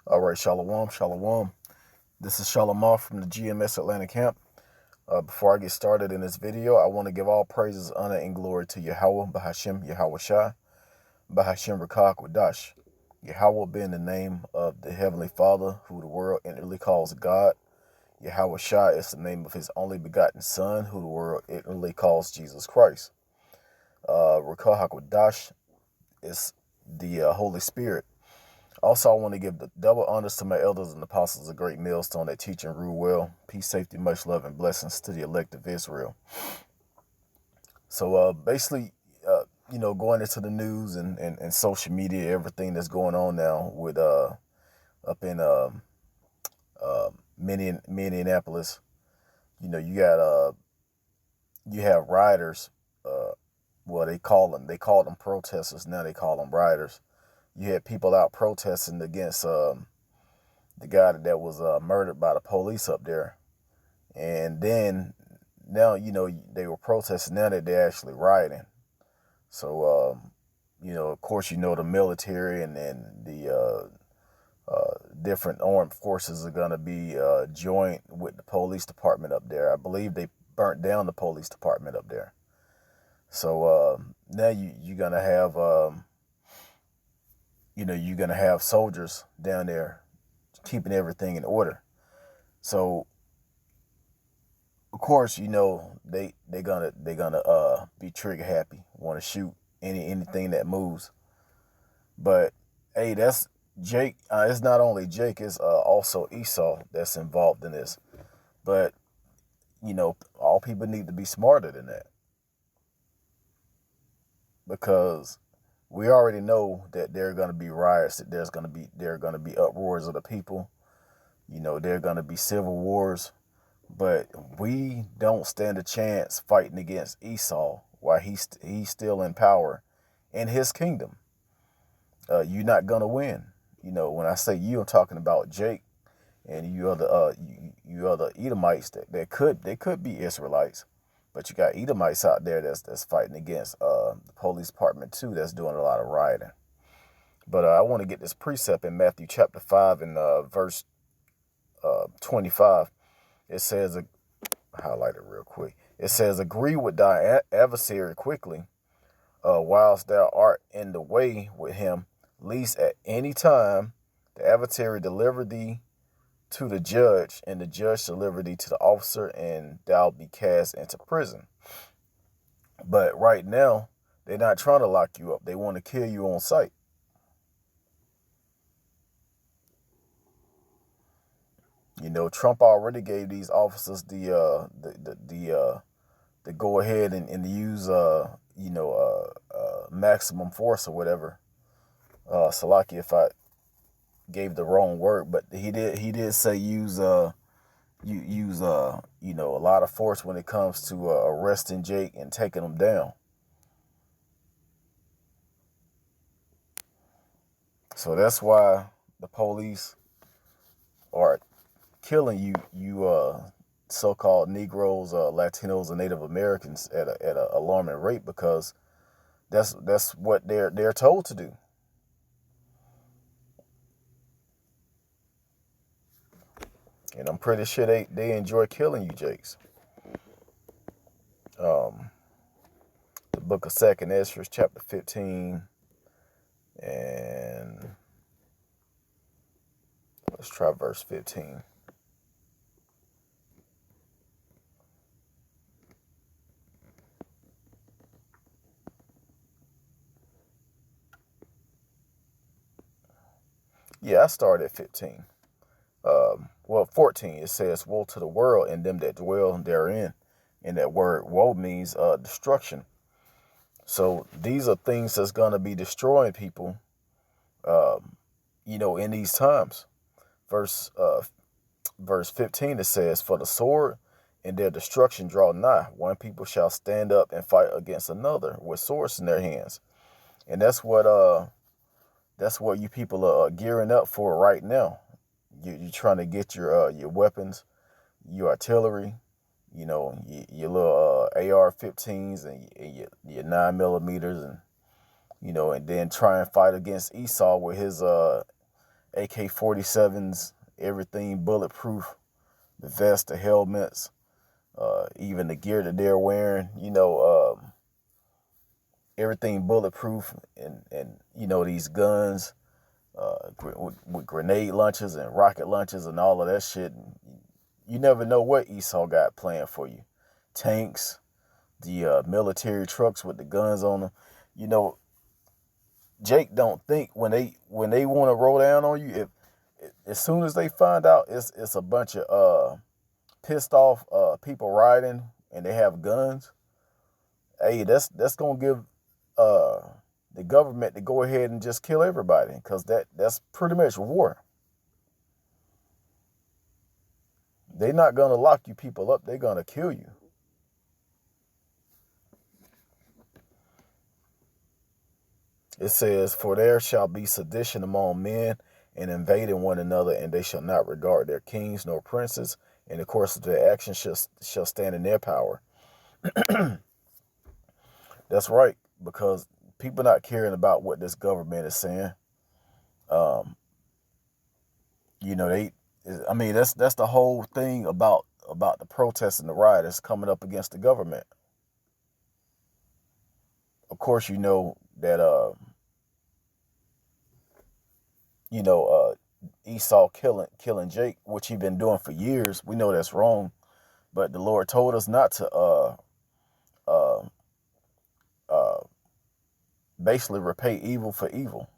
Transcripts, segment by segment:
All right, Shalom, Shalom. This is Shalom from the GMS Atlanta camp. Before I get started in this video, I want to give all praises, honor, and glory to Yahweh, Bahashim, Yahweh Shai, Bahashim Rakak Wadash. Yahweh being the name of the Heavenly Father, who the world inwardly calls God. Yahweh Shai is the name of his only begotten Son, who the world inwardly calls Jesus Christ. Rakak Wadash is the Holy Spirit. Also, I want to give the double honors to my elders and apostles of Great Millstone that teach and rule well. Peace, safety, much love, and blessings to the elect of Israel. So basically, going into the news and social media, everything that's going on now with up in Minneapolis, you got you have rioters. Well, they call them protesters. Now they call them rioters. You had people out protesting against the guy that was murdered by the police up there. And then now, they were protesting. Now that they're actually rioting. So, of course, the military and the different armed forces are going to be joint with the police department up there. I believe they burnt down the police department up there. So now you're going to have, you're going to have soldiers down there keeping everything in order. So, of course, they're gonna be trigger happy, want to shoot anything that moves. But hey, that's Jake. It's not only Jake; it's also Esau that's involved in this. But all people need to be smarter than that, because we already know that there are going to be riots. That there are going to be uproars of the people. There are going to be civil wars. But we don't stand a chance fighting against Esau while he's still in power in his kingdom. You're not gonna win. When I say you, I'm talking about Jake and you other Edomites that could be Israelites, but you got Edomites out there that's fighting against the police department too. That's doing a lot of rioting. But I want to get this precept in Matthew chapter 5 and verse 25. It says, highlight it real quick. It says, agree with thy adversary quickly, whilst thou art in the way with him, lest at any time the adversary deliver thee to the judge, and the judge deliver thee to the officer, and thou be cast into prison. But right now, they're not trying to lock you up. They want to kill you on sight. Trump already gave these officers the go ahead and use maximum force or whatever. Salaki, if I gave the wrong word, but he did say use a lot of force when it comes to arresting Jake and taking him down. So that's why the police are killing you so-called Negroes, Latinos, and Native Americans at a alarming rate, because that's what they're told to do. And I'm pretty sure they enjoy killing you, Jakes. The book of 2nd Ezra, chapter 15, and let's try verse 15. Yeah, I started at 15. 14, it says, woe to the world and them that dwell therein. And that word woe means destruction. So these are things that's going to be destroying people, in these times. Verse 15, it says, for the sword and their destruction draw nigh. One people shall stand up and fight against another with swords in their hands. And that's what you people are gearing up for right now. You're trying to get your weapons, your artillery, your little AR-15s and your 9mm, and and then try and fight against Esau with his AK-47s, everything bulletproof, the vest, the helmets, even the gear that they're wearing, everything bulletproof, and these guns, with grenade launchers and rocket launchers and all of that shit. You never know what Esau got planned for you. Tanks, the military trucks with the guns on them. Jake don't think when they want to roll down on you, if as soon as they find out it's a bunch of pissed off people riding and they have guns, hey, that's gonna give the government to go ahead and just kill everybody, because that's pretty much war. They're not gonna lock you people up, they're gonna kill you. It says, "For there shall be sedition among men, and invading one another, and they shall not regard their kings nor princes, and the course of their actions shall stand in their power." That's right, because people not caring about what this government is saying. Um, that's the whole thing about the protests and the rioters coming up against the government. Of course, you know that Esau killing Jake, which he been doing for years. We know that's wrong, but the Lord told us not to uh, uh, basically repay evil for evil.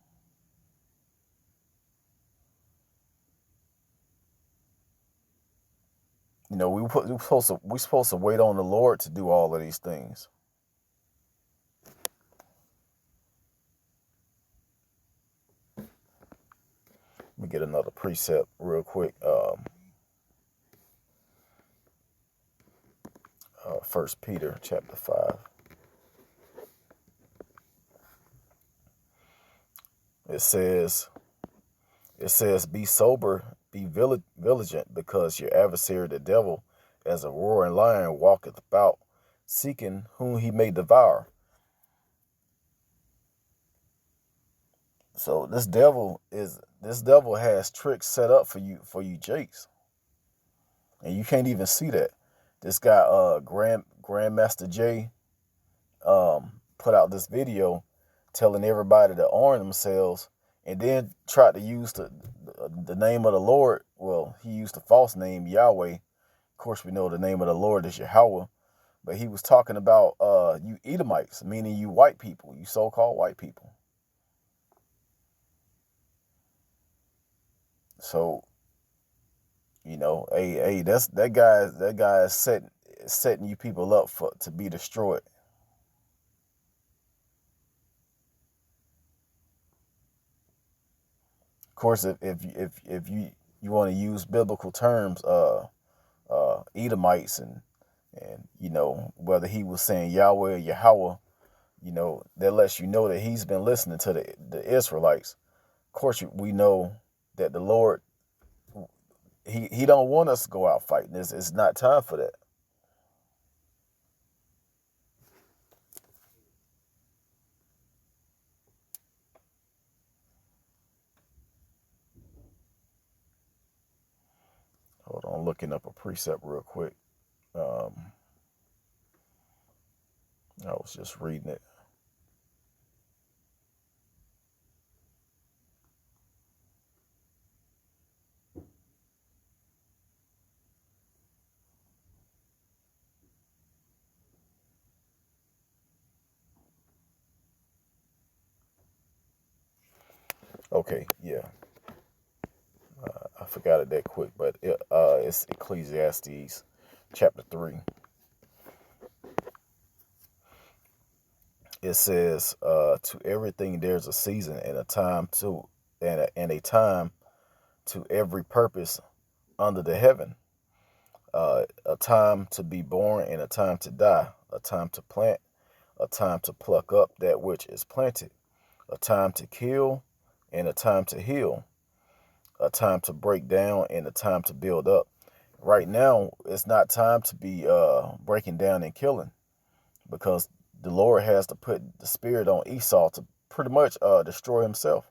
We supposed to wait on the Lord to do all of these things. Let me get another precept real quick. 1 Peter chapter 5. It says, "Be sober, be vigilant, because your adversary the devil, as a roaring lion, walketh about, seeking whom he may devour." So this devil has tricks set up for you Jakes, and you can't even see that. This guy, Grandmaster Jay, put out this video telling everybody to arm themselves, and then tried to use the name of the Lord. Well, he used the false name Yahweh. Of course, we know the name of the Lord is Yahweh, but he was talking about you Edomites, meaning you white people, you so-called white people. So, hey, that guy is setting you people up to be destroyed. Of course, if you want to use biblical terms, Edomites, and whether he was saying Yahweh or Yahweh, that lets you know that he's been listening to the Israelites. Of course, we know that the Lord, he don't want us to go out fighting. It's not time for that. Hold on, looking up a precept real quick. I was just reading it. Okay, yeah. I forgot it that quick, but it's Ecclesiastes chapter 3. It says, "To everything there's a season and a time and a time to every purpose under the heaven. A time to be born and a time to die, a time to plant, a time to pluck up that which is planted, a time to kill and a time to heal, a time to break down and a time to build up." Right now, it's not time to be breaking down and killing, because the Lord has to put the spirit on Esau to pretty much destroy himself.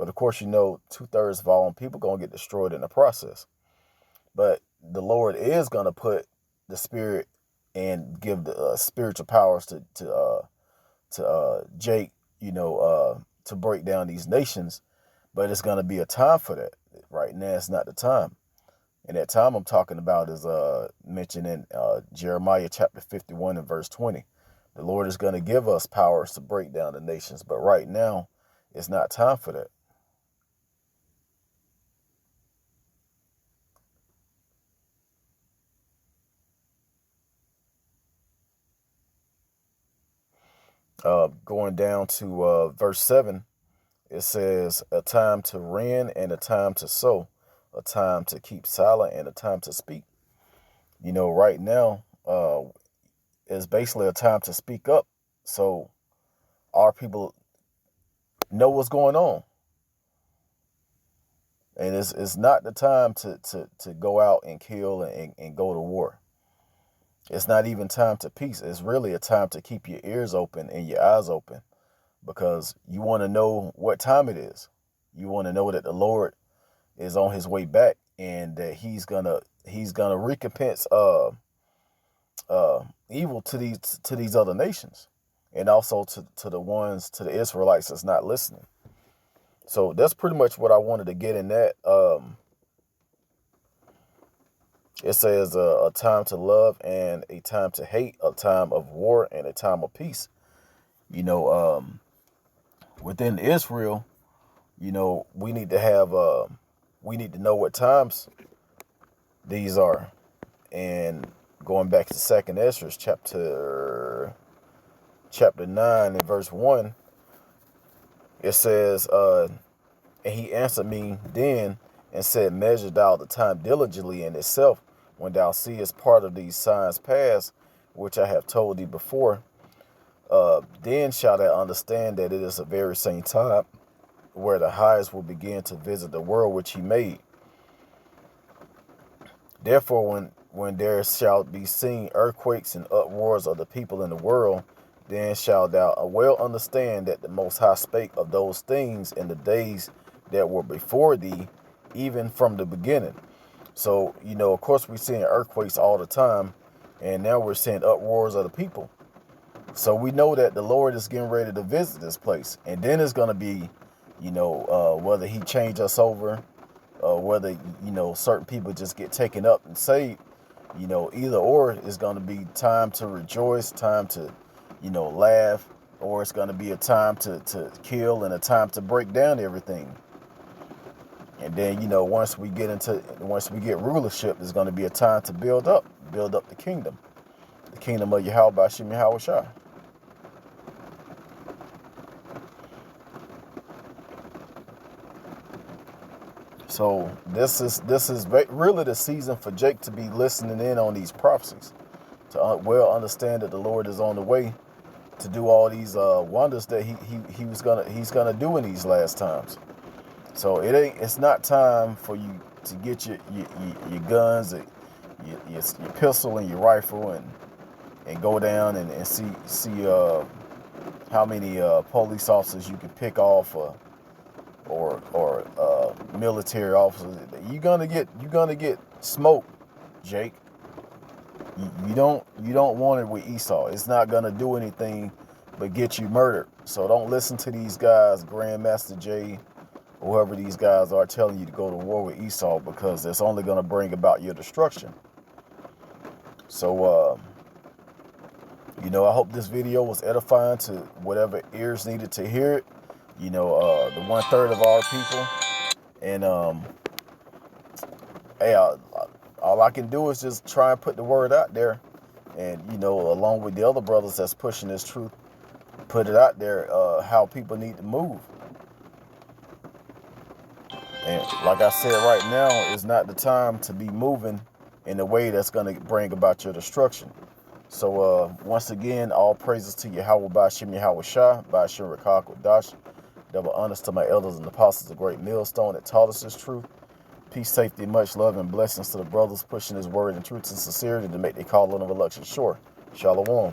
But of course, you know, 2/3 of all people going to get destroyed in the process. But the Lord is going to put the spirit and give the spiritual powers to Jake, you know, to break down these nations. But it's going to be a time for that. Right now, it's not the time. And that time I'm talking about is mentioned in Jeremiah chapter 51 and verse 20. The Lord is going to give us powers to break down the nations. But right now, it's not time for that. Going down to verse 7, it says, a time to rend and a time to sow, a time to keep silent and a time to speak. You know, right now is basically a time to speak up. So our people know what's going on. And it's not the time to go out and kill and go to war. It's not even time to peace. It's really a time to keep your ears open and your eyes open, because you want to know what time it is. You want to know that the Lord is on his way back and that he's gonna recompense evil to these other nations, and also to the Israelites that's not listening. So that's pretty much what I wanted to get in that. It says a time to love and a time to hate, a time of war and a time of peace. You know, within Israel, you know, we need to know what times these are. And going back to 2nd Ezra chapter 9 and verse 1, it says, and he answered me then and said, measure thou the time diligently in itself, when thou seest part of these signs pass, which I have told thee before. Then shalt thou understand that it is a very same time where the highest will begin to visit the world which he made. Therefore, when there shall be seen earthquakes and uproars of the people in the world, then shalt thou well understand that the Most High spake of those things in the days that were before thee, even from the beginning. So, you know, of course, we're seeing earthquakes all the time, and now we're seeing uproars of the people. So we know that the Lord is getting ready to visit this place. And then it's going to be, you know, whether he change us over, whether, you know, certain people just get taken up and saved, you know, either or is going to be time to rejoice, time to, you know, laugh, or it's going to be a time to kill and a time to break down everything. And then, you know, once we get rulership, there's going to be a time to build up the kingdom of Yahweh Bashim Yahweh Shah. So this is really the season for Jake to be listening in on these prophecies, to well understand that the Lord is on the way to do all these wonders that he's gonna do in these last times. So it's not time for you to get your guns, your pistol and your rifle and go down and see how many police officers you can pick off or military officers. You're gonna get smoked, Jake. You don't want it with Esau. It's not gonna do anything but get you murdered. So don't listen to these guys, Grandmaster Jay, whoever these guys are telling you to go to war with Esau, because it's only going to bring about your destruction. So, you know, I hope this video was edifying to whatever ears needed to hear it. You know, the 1/3 of our people. And, hey, all I can do is just try and put the word out there. And, you know, along with the other brothers that's pushing this truth, put it out there, how people need to move. And like I said, right now is not the time to be moving in a way that's going to bring about your destruction. So once again, all praises to Yahweh Bashim Yahweh Shah, Bashim Rakak Wadash. Double honors to my elders and apostles, a great millstone that taught us this truth. Peace, safety, much love, and blessings to the brothers pushing his word in truth and sincerity to make the calling of election sure. Shalom.